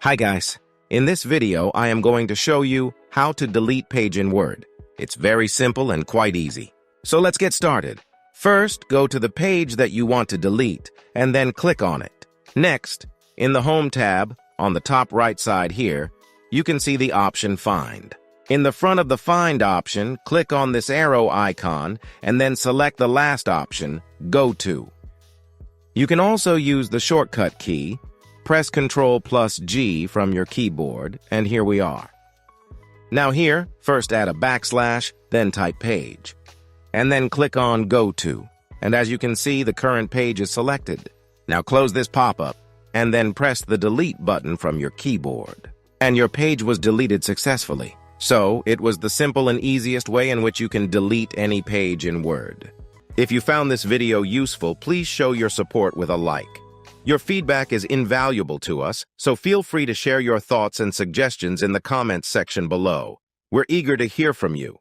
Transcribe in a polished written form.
Hi guys, in this video I am going to show you how to delete page in Word. It's very simple and quite easy. So let's get started. First, go to the page that you want to delete and then click on it. Next, in the Home tab, on the top right side here, you can see the option Find. In the front of the Find option, click on this arrow icon and then select the last option, Go To. You can also use the shortcut key. Press Ctrl+G from your keyboard, and here we are. Now here, first add a backslash, then type page. And then click on Go To. And as you can see, the current page is selected. Now close this pop-up, and then press the delete button from your keyboard. And your page was deleted successfully. So, it was the simple and easiest way in which you can delete any page in Word. If you found this video useful, please show your support with a like. Your feedback is invaluable to us, so feel free to share your thoughts and suggestions in the comments section below. We're eager to hear from you.